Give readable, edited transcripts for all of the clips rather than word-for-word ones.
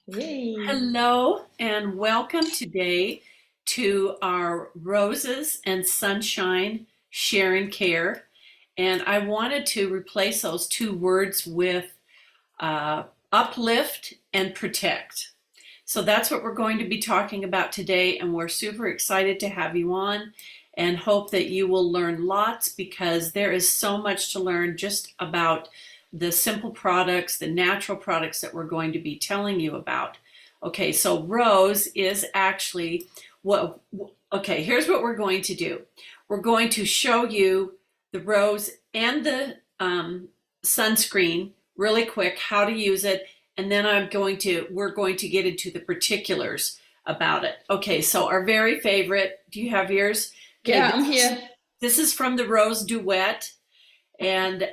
Yay. Hello and welcome today to our Roses and Sunshine Share and Care. And I wanted to replace those two words with uh, uplift and protect. So that's what we're going to be talking about today. And we're super excited to have you on and hope that you will learn lots because there is so much to learn just about the simple products, the natural products that we're going to be telling you about. Okay, so rose is actually what, okay, here's what we're going to do. We're going to show you the rose and the sunscreen really quick, how to use it, and then we're going to get into the particulars about it. Okay, so our very favorite, do you have yours? Okay, Yeah, I'm here. this is from the Rose Duet, and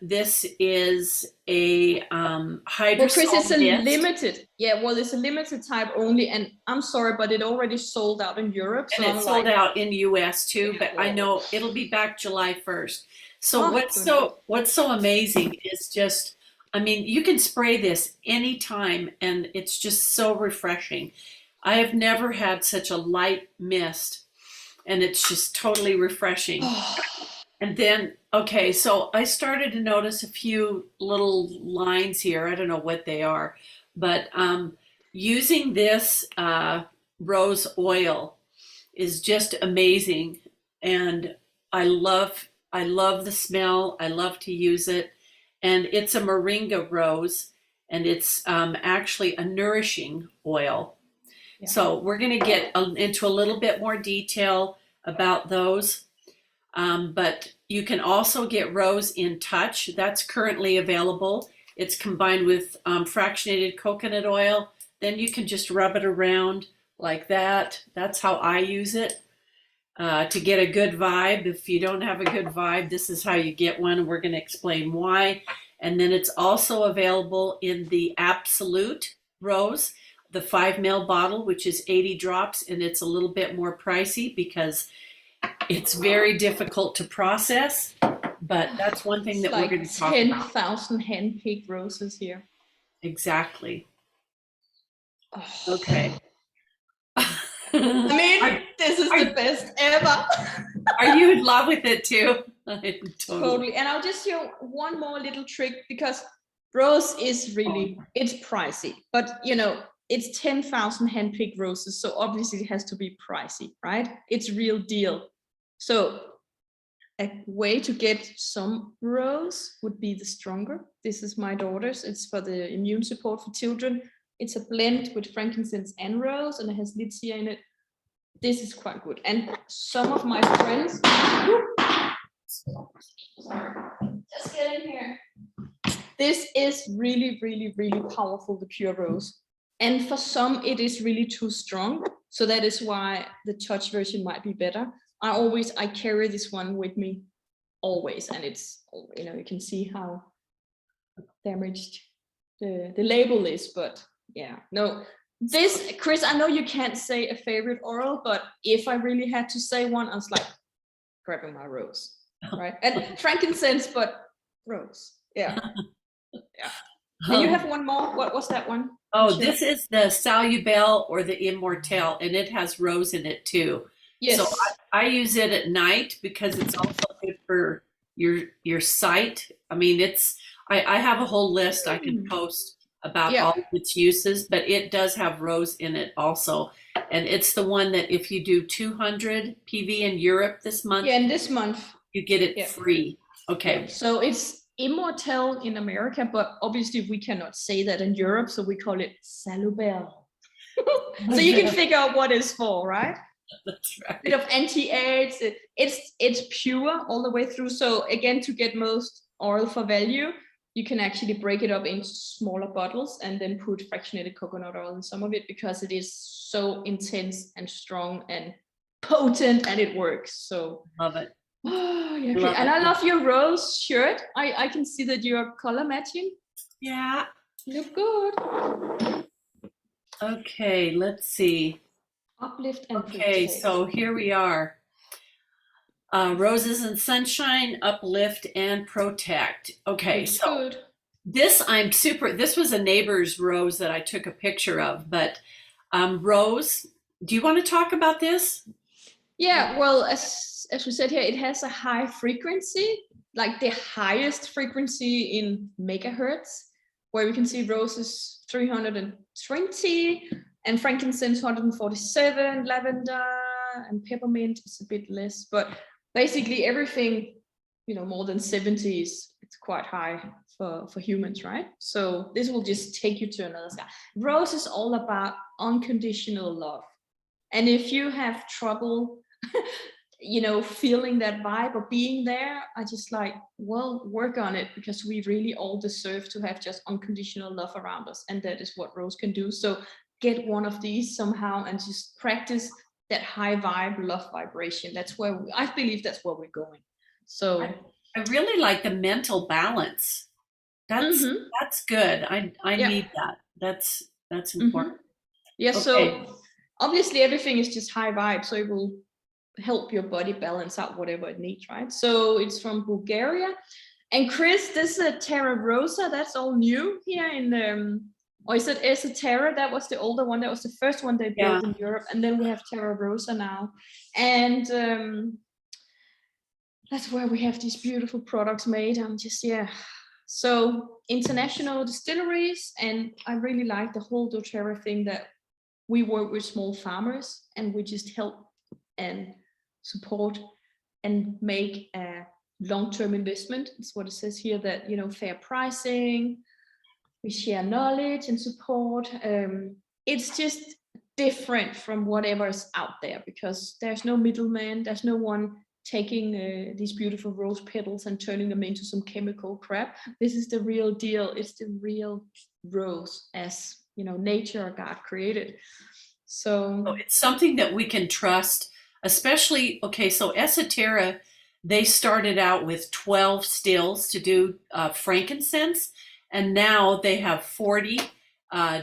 this is a Well, Chris, it's hydrosol a mist. limited. Yeah, well, it's a limited type only, and I'm sorry, but it already sold out in Europe. And So it's I'm sold like, out in US too, yeah, but I well, know it'll be back July 1st. So oh, good. what's so amazing is just, I mean, you can spray this anytime and it's just so refreshing. I have never had such a light mist and it's just totally refreshing. And then, okay, so I started to notice a few little lines here. I don't know what they are, but using this rose oil is just amazing, and I love the smell. I love to use it, and it's a moringa rose, and it's actually a nourishing oil. Yeah. So we're going to get into a little bit more detail about those. But you can also get Rose in Touch. That's currently available. It's combined with fractionated coconut oil. Then you can just rub it around like that. That's how I use it to get a good vibe. If you don't have a good vibe, this is how you get one. We're going to explain why. And then it's also available in the Absolute Rose, the 5 ml bottle, which is 80 drops, and it's a little bit more pricey because it's very difficult to process, but that's one thing It's that we're like going to talk about. 10,000 hand-picked roses here. Exactly. Oh. Okay. I mean, are, this is are, the best ever. are you in love with it too? Totally. Totally. And I'll just show one more little trick because rose is really, it's pricey, but it's 10,000 hand-picked roses. So obviously it has to be pricey, right? It's real deal. So a way to get some rose would be the stronger. This is my daughter's. It's for the immune support for children. It's a blend with frankincense and rose, and it has lychee in it. This is quite good. And some of my friends, just get in here. This is really, really, really powerful, the pure rose. And for some, it is really too strong. So that is why the touch version might be better. I carry this one with me always. And it's, you can see how damaged the label is, but yeah, no. This, Chris, I know you can't say a favorite oral, but if I really had to say one, I was like grabbing my rose, right? And frankincense, but rose. Yeah. Yeah. And you have one more. What was that one? Oh, this is the Salubel or the Immortelle, and it has rose in it too. So Yes. I use it at night because it's also good for your sight. I mean, I have a whole list I can post about Yeah. all of its uses, but it does have rose in it also. And it's the one that if you do 200 PV in Europe this month, Yeah, and this month, you get it yeah. free. Okay. Yeah. So it's Immortelle in America, but obviously we cannot say that in Europe, so we call it Salubel. So you can figure out what it's for, right? That's right. Bit of anti-AIDS. It's pure all the way through. So again, to get most oil for value, you can actually break it up into smaller bottles and then put fractionated coconut oil in some of it because it is so intense and strong and potent, and it works. So Love it. oh, yeah. Love And it. I love your rose shirt. I can see that you're color matching. Yeah. You look good. Okay, let's see. Uplift and Okay, protect. so here we are. Roses and Sunshine, Uplift and Protect. Okay, Looks so good. This this was a neighbor's rose that I took a picture of, but Rose, do you want to talk about this? Yeah, well, as we said here, it has a high frequency, like the highest frequency in megahertz, where we can see roses 320 and frankincense 147, lavender and peppermint is a bit less, but basically everything, more than 70 is it's quite high for humans, right? So this will just take you to another sky. Rose is all about unconditional love. And if you have trouble feeling that vibe or being there, I just work on it, because we really all deserve to have just unconditional love around us. And that is what Rose can do. So get one of these somehow and just practice that high vibe, love vibration. That's where I believe that's where we're going. So I really like the mental balance. That's good. I need that. That's important. Yeah, okay. So obviously everything is just high vibe, so it will help your body balance out whatever it needs, right? So it's from Bulgaria. And Chris, this is a Terra Rosa, that's all new here in or is it Esoterra? That was the older one, that was the first one they built in Europe, and then we have Terra Rosa now. And that's where we have these beautiful products made. So international distilleries, and I really like the whole doTERRA thing, that we work with small farmers and we just help and support and make a long-term investment. It's what it says here, that fair pricing, we share knowledge and support. It's just different from whatever is out there, because there's no middleman, there's no one taking these beautiful rose petals and turning them into some chemical crap. This is the real deal. It's the real rose, as nature or God created. So it's something that we can trust, especially, so Esoterra, they started out with 12 stills to do frankincense, and now they have 40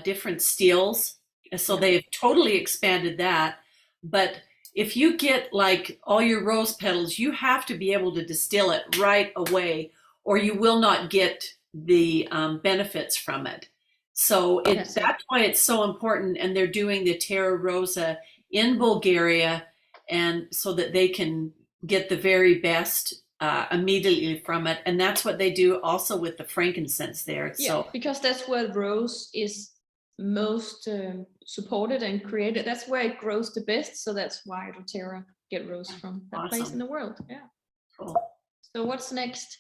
different stills. So they've totally expanded that. But if you get like all your rose petals, you have to be able to distill it right away, or you will not get the benefits from it. So that's why it's so important. And they're doing the Terra Rosa in Bulgaria, and so that they can get the very best immediately from it. And that's what they do also with the frankincense there. Yeah, because that's where rose is most supported and created. That's where it grows the best. So that's why doTERRA get rose from that place in the world. Yeah. Cool. So what's next?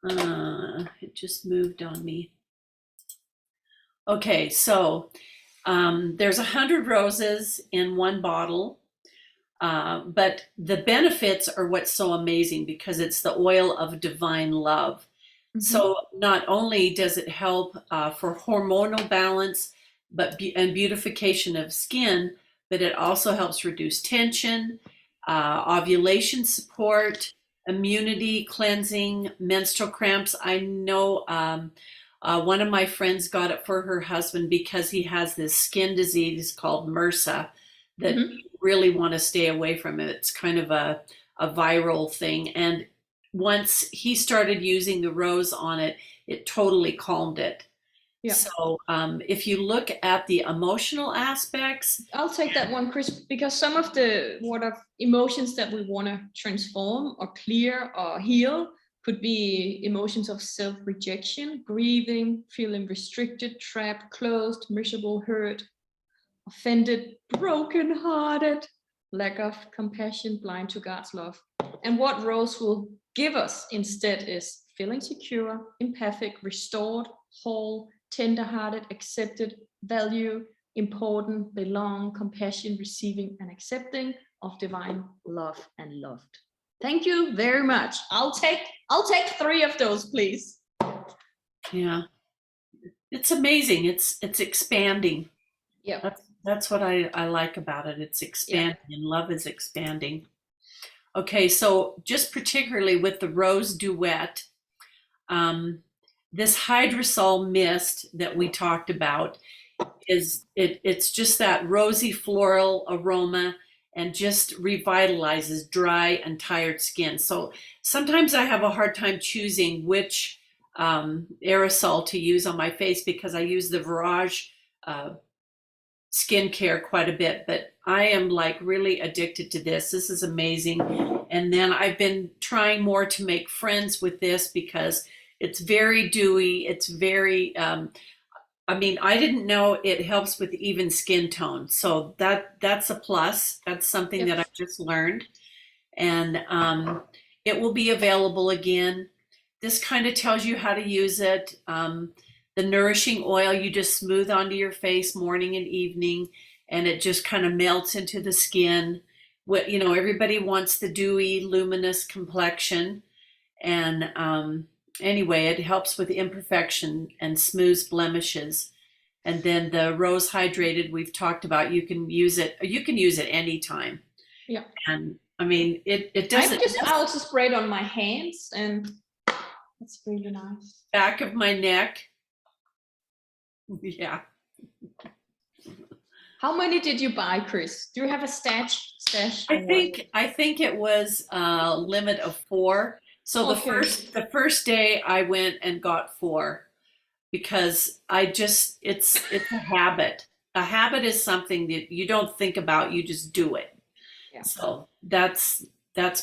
It just moved on me. Okay, so there's 100 roses in one bottle, but the benefits are what's so amazing, because it's the oil of divine love. So not only does it help for hormonal balance, and beautification of skin, but it also helps reduce tension, ovulation support, immunity, cleansing, menstrual cramps. I know one of my friends got it for her husband because he has this skin disease called MRSA that you really want to stay away from it. It's kind of a viral thing. And once he started using the rose on it, it totally calmed it. Yeah. So if you look at the emotional aspects. I'll take that one, Chris, because some of the emotions that we want to transform or clear or heal could be emotions of self-rejection, grieving, feeling restricted, trapped, closed, miserable, hurt, offended, broken-hearted, lack of compassion, blind to God's love. And what Rose will give us instead is feeling secure, empathic, restored, whole, tender-hearted, accepted, value, important, belong, compassion, receiving, and accepting of divine love and loved. Thank you very much. I'll take 3 of those, please. Yeah, it's amazing. It's expanding. Yeah, that's what I like about it. It's expanding, and love is expanding. Okay, so just particularly with the Rose Duet, this hydrosol mist that we talked about it's just that rosy floral aroma, and just revitalizes dry and tired skin. So sometimes I have a hard time choosing which aerosol to use on my face because I use the Virage skincare quite a bit, but I am like really addicted to this. This is amazing. And then I've been trying more to make friends with this because it's very dewy. It's very, I mean, I didn't know it helps with even skin tone. So that's a plus. That's something that Yes. I've just learned. And it will be available again. This kind of tells you how to use it. The nourishing oil you just smooth onto your face morning and evening, and it just kind of melts into the skin. What, you know, everybody wants the dewy, luminous complexion. And anyway, it helps with imperfection and smooths blemishes. And then the rose hydrated we've talked about, you can use it. You can use it anytime. Yeah. And I mean, it I doesn't. also spray it on my hands, and it's really nice. Back of my neck. Yeah. How many did you buy, Chris? Do you have a stash? I think it was a limit of 4. So Okay. the first day I went and got 4 because I just it's a habit. A habit is something that you don't think about, you just do it. Yeah. So that's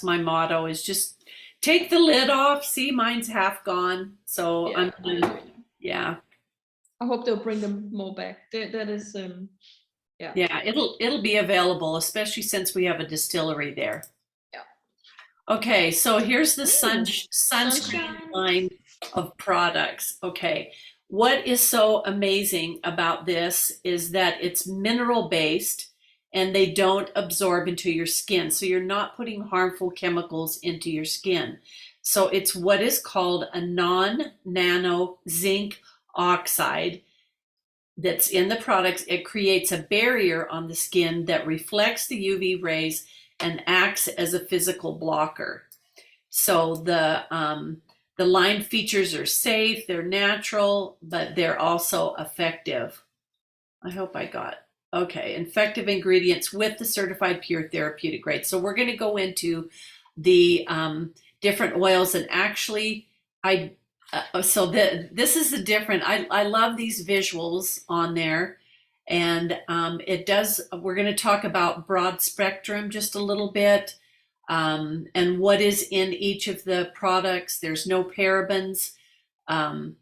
my motto is just take the lid off. See, mine's half gone. So Yeah, yeah. I hope they'll bring them more back. That is yeah. Yeah, it'll be available, especially since we have a distillery there. Yeah. Okay, so here's the Sunshine. sunscreen line of products. Okay, what is so amazing about this is that it's mineral based and they don't absorb into your skin. So you're not putting harmful chemicals into your skin. So it's what is called a non-nano zinc oxide that's in the products. It creates a barrier on the skin that reflects the UV rays and acts as a physical blocker. So the line features are safe, they're natural, but they're also effective. I hope I got, okay, effective ingredients with the certified pure therapeutic grade. So we're going to go into the different oils, and actually this is the different, I love these visuals on there, and we're going to talk about broad spectrum just a little bit, and what is in each of the products. There's no parabens, none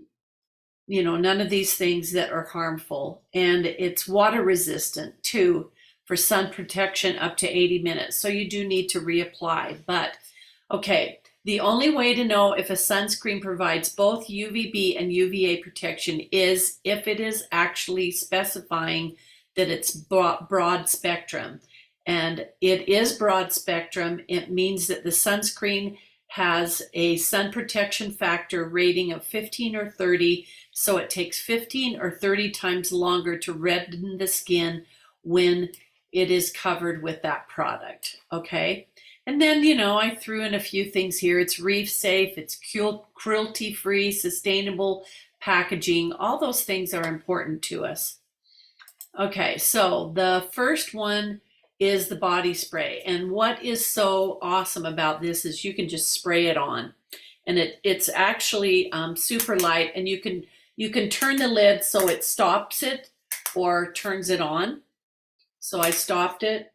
of these things that are harmful, and it's water resistant too for sun protection up to 80 minutes. So you do need to reapply, but okay. The only way to know if a sunscreen provides both UVB and UVA protection is if it is actually specifying that it's broad spectrum. And it is broad spectrum. It means that the sunscreen has a sun protection factor rating of 15 or 30. So it takes 15 or 30 times longer to redden the skin when it is covered with that product. Okay. And then, I threw in a few things here. It's reef safe, it's cruelty free, sustainable packaging. All those things are important to us. Okay, so the first one is the body spray. And what is so awesome about this is you can just spray it on. And it's actually super light, and you can turn the lid so it stops it or turns it on. So I stopped it.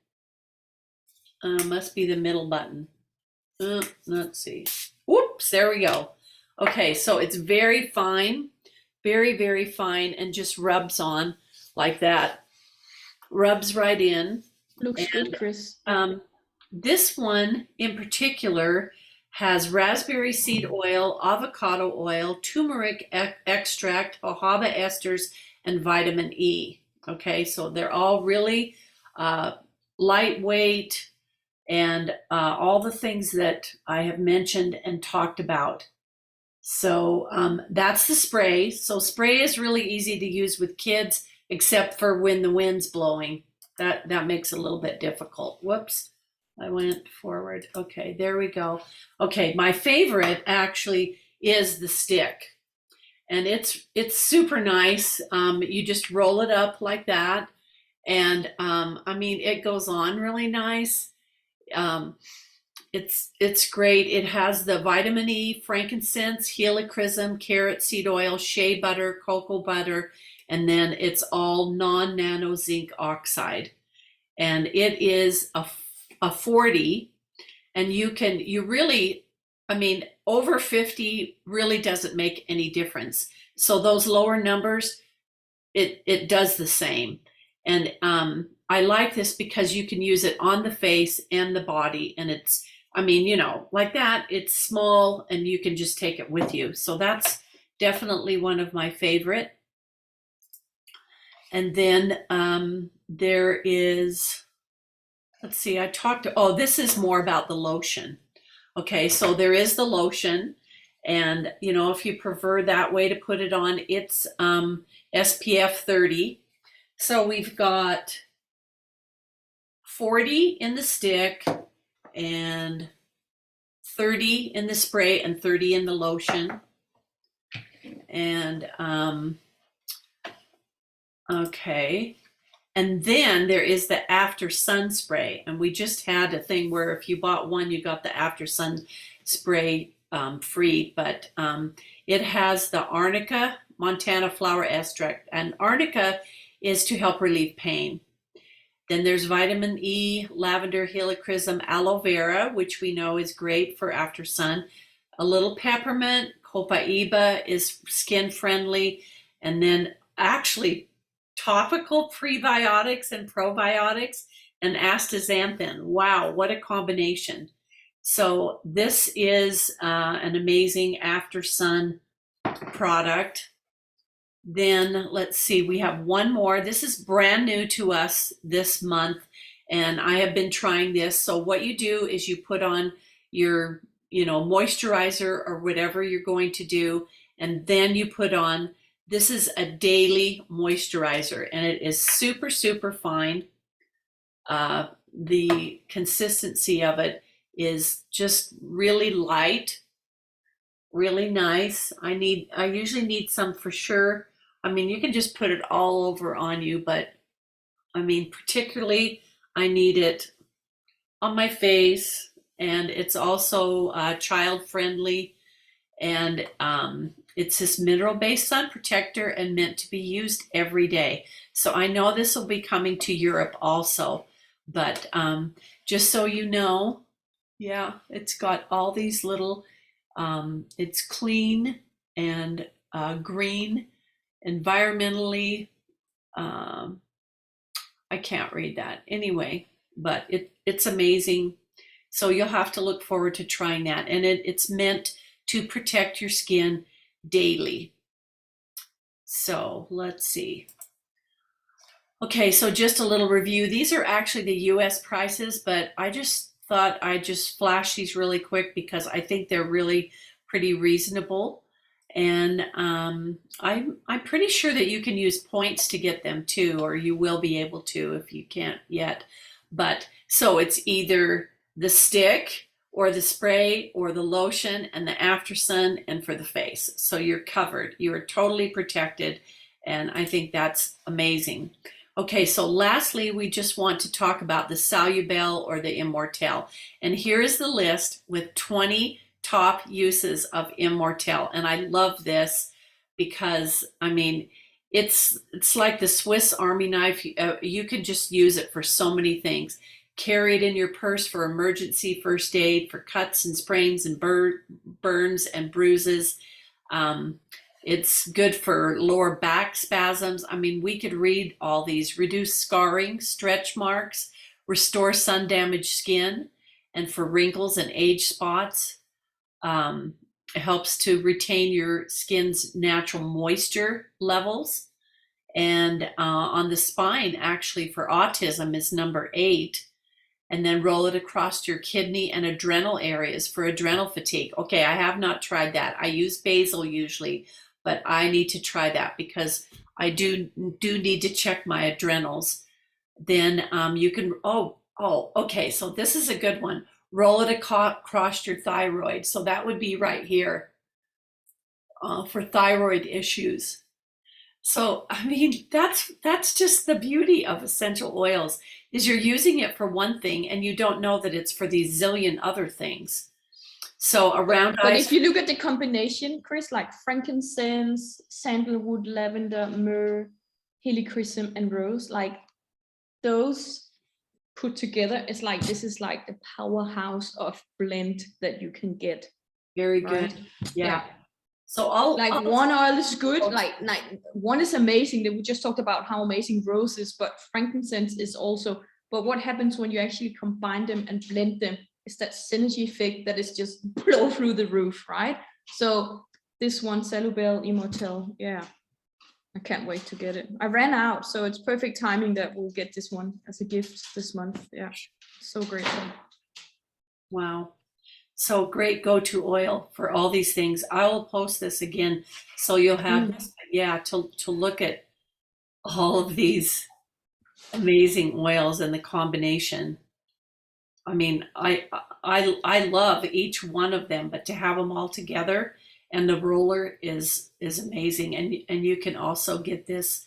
Must be the middle button. Let's see. Whoops, there we go. Okay, so it's very fine, very, very fine, and just rubs on like that. Rubs right in. Looks good, Chris. This one in particular has raspberry seed oil, avocado oil, turmeric extract, jojoba esters, and vitamin E. Okay, so they're all really lightweight, and all the things that I have mentioned and talked about. So that's the spray. So spray is really easy to use with kids, except for when the wind's blowing. That makes it a little bit difficult. Whoops, I went forward. Okay, there we go. Okay, my favorite actually is the stick. And it's super nice. You just roll it up like that. And I mean, it goes on really nice. it's great. It has the vitamin E, frankincense, helichrysum, carrot seed oil, shea butter, cocoa butter, and then it's all non-nano zinc oxide. And it is a 40, and you really, I mean, over 50 really doesn't make any difference. So those lower numbers, it does the same. And I like this because you can use it on the face and the body, and it's, I mean, you know, like that, it's small and you can just take it with you. So that's definitely one of my favorite. And then there is, let's see, oh, this is more about the lotion. Okay, so there is the lotion, and you know, if you prefer that way to put it on, it's SPF 30. So we've got 40 in the stick and 30 in the spray and 30 in the lotion. And okay. And then there is the after sun spray. And we just had a thing where if you bought one, you got the after sun spray free. But it has the arnica, Montana flower extract. And arnica is to help relieve pain. Then there's vitamin E, lavender, helichrysum, aloe vera, which we know is great for after sun. A little peppermint, copaiba is skin friendly. And then actually topical prebiotics and probiotics and astaxanthin. Wow, what a combination. So this is an amazing after sun product. Then let's see, we have one more. This is brand new to us this month, and I have been trying this. So what you do is you put on your, you know, moisturizer or whatever you're going to do, and then you put on, this is a daily moisturizer, and it is super, super fine. The consistency of it is just really light, really nice. I usually need some for sure. I mean, you can just put it all over on you, but I mean, particularly I need it on my face, and it's also child friendly, and it's this mineral-based sun protector and meant to be used every day. So I know this will be coming to Europe also, but just so you know, yeah, it's got all these little, it's clean and green, environmentally, I can't read that anyway, but it's amazing. So you'll have to look forward to trying that. And it's meant to protect your skin daily. So let's see. Okay, so just a little review. These are actually the US prices, but I just thought I'd just flash these really quick because I think they're really pretty reasonable. And I'm pretty sure that you can use points to get them too, or you will be able to if you can't yet. But so it's either the stick or the spray or the lotion and the after sun and for the face. So you're covered. You are totally protected. And I think that's amazing. Okay, so lastly, we just want to talk about the Solubel or the Immortelle. And here is the list with 20 top uses of Immortelle. And I love this because, I mean, it's like the Swiss Army knife. You can just use it for so many things. Carry it in your purse for emergency first aid, for cuts and sprains and burns and bruises. It's good for lower back spasms. I mean, we could read all these. Reduce scarring, stretch marks, restore sun-damaged skin, and for wrinkles and age spots. It helps to retain your skin's natural moisture levels. And on the spine, actually, for autism is number 8. And then roll it across your kidney and adrenal areas for adrenal fatigue. Okay, I have not tried that. I use basil usually, but I need to try that because I do need to check my adrenals. Then you can, okay, so this is a good one. Roll it across your thyroid. So that would be right here for thyroid issues. So, I mean, that's just the beauty of essential oils is you're using it for one thing and you don't know that it's for these zillion other things. So around But eyes, if you look at the combination, Chris, like frankincense, sandalwood, lavender, myrrh, helichrysum, and rose, like those put together, it's like this is like the powerhouse of blend that you can get. very Right? good. Yeah. So all Like one oil is good, like one is amazing. That we just talked about how amazing rose is, but frankincense is also. But what happens when you actually combine them and blend them is that synergy effect that is just blow through the roof, right? So this one, Salubel Immortel, yeah, I can't wait to get it. I ran out, so it's perfect timing that we'll get this one as a gift this month. Yeah, so grateful. wow. So great go-to oil for all these things. I will post this again so you'll have this, yeah, to look at all of these amazing oils and the combination. I mean, I love each one of them, but to have them all together and the roller is amazing. And you can also get this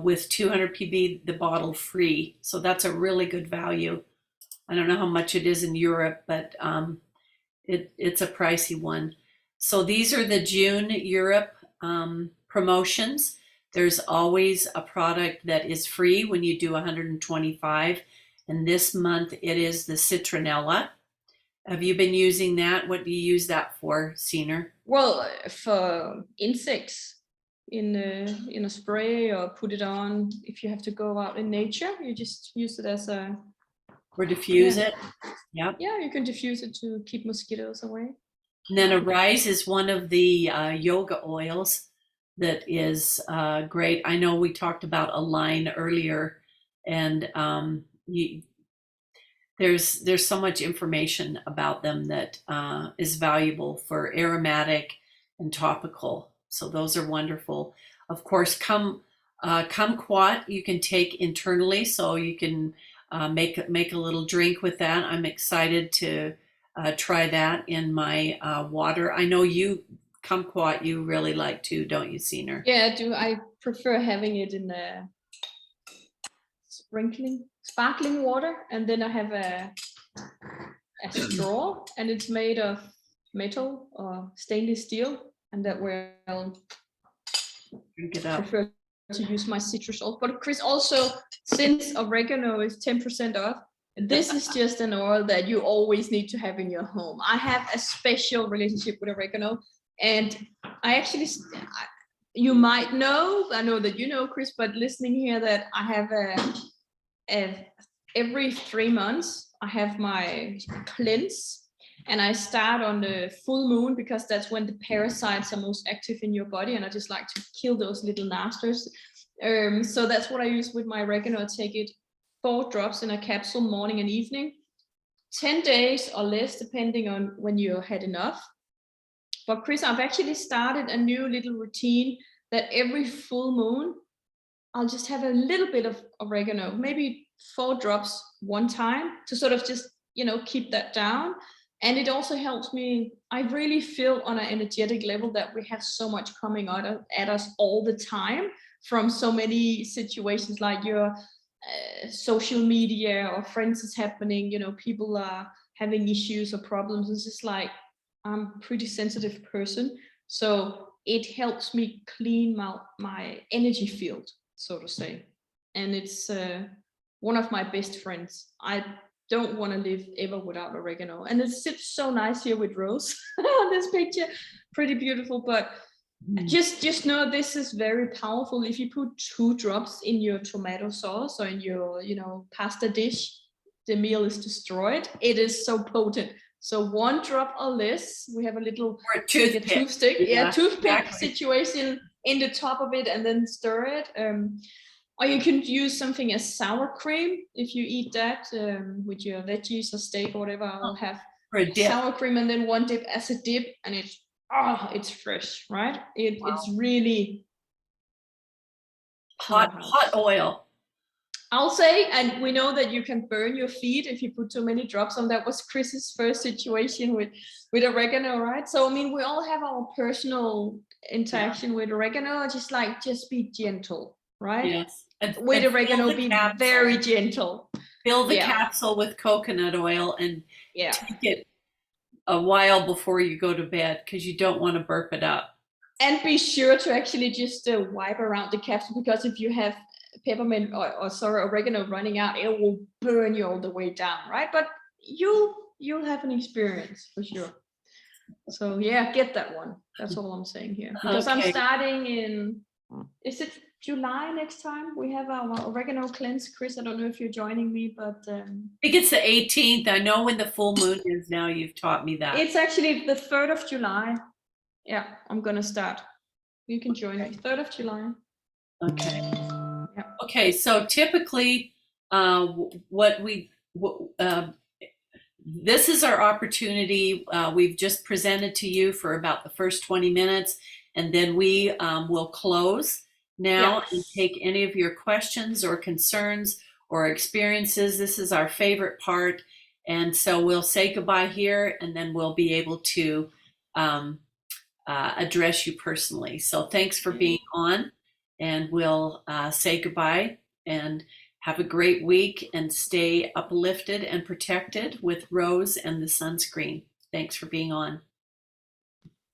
with 200 PB the bottle free. So that's a really good value. I don't know how much it is in Europe, but it's a pricey one. So these are the June Europe promotions. There's always a product that is free when you do 125. And this month it is the citronella. Have you been using that? What do you use that for, Seener? Well, for insects in a spray, or put it on if you have to go out in nature. You just use it as a, Or diffuse yeah. it? Yep. Yeah, you can diffuse it to keep mosquitoes away. And then Arise is one of the yoga oils that is great. I know we talked about Align earlier, and there's so much information about them that is valuable for aromatic and topical. So those are wonderful. Of course, kumquat you can take internally, so you can make a little drink with that. I'm excited to try that in my water. I know you kumquat you really like too, don't you, Seener? Yeah, I do. I prefer having it in the sparkling water, and then I have a straw, and it's made of metal or stainless steel, and that way I'll Drink it up. prefer to use my citrus oil. But Chris, also, since oregano is 10% off, this is just an oil that you always need to have in your home. I have a special relationship with oregano, and I actually, you might know, I know that you know, Chris, but listening here, that I have every 3 months I have my cleanse, and I start on the full moon because that's when the parasites are most active in your body, and I just like to kill those little nasters. So that's what I use with my oregano. I take it 4 drops in a capsule morning and evening, 10 days or less depending on when you had enough. But Chris, I've actually started a new little routine that every full moon I'll just have a little bit of oregano, maybe 4 drops one time, to sort of just, keep that down. And it also helps me. I really feel on an energetic level that we have so much coming at us all the time from so many situations, like your social media or friends is happening, people are having issues or problems. It's just like, I'm a pretty sensitive person. So it helps me clean my energy field, so to say. And it's one of my best friends. I don't want to live ever without oregano. And it sits so nice here with Rose on this picture. Pretty beautiful. But just know this is very powerful. If you put 2 drops in your tomato sauce or in your, pasta dish, the meal is destroyed. It is so potent. So 1 drop or less. We have a little toothpick. Yeah, toothpick exactly. Situation in the top of it, and then stir it. Or you can use something as sour cream if you eat that with your veggies or steak or whatever. I'll have sour cream and then 1 dip as a dip, and it's fresh, right? It's really hot oil. I'll say, and we know that you can burn your feet if you put too many drops on. That was Chris's first situation with oregano, right? So I mean, we all have our personal interaction with oregano. Just be gentle, right? Yes. With oregano, be very gentle. Fill the capsule with coconut oil and yeah, take it a while before you go to bed because you don't want to burp it up. And be sure to actually just wipe around the capsule, because if you have peppermint or oregano running out, it will burn you all the way down, right? But you'll have an experience for sure. So yeah, get that one. That's all I'm saying here. Because I'm starting in, is it July next time? We have our oregano cleanse. Chris, I don't know if you're joining me, but I think it's the 18th. I know when the full moon is now. You've taught me that. It's actually the 3rd of July. Yeah, I'm gonna start. You can join me. 3rd of July. Okay. Yeah. Okay. So typically, this is our opportunity. We've just presented to you for about the first 20 minutes, and then we will close now and take any of your questions or concerns or experiences. This is our favorite part. And so we'll say goodbye here, and then we'll be able to address you personally. So thanks for being on, and we'll say goodbye and have a great week and stay uplifted and protected with Rose and the sunscreen. Thanks for being on.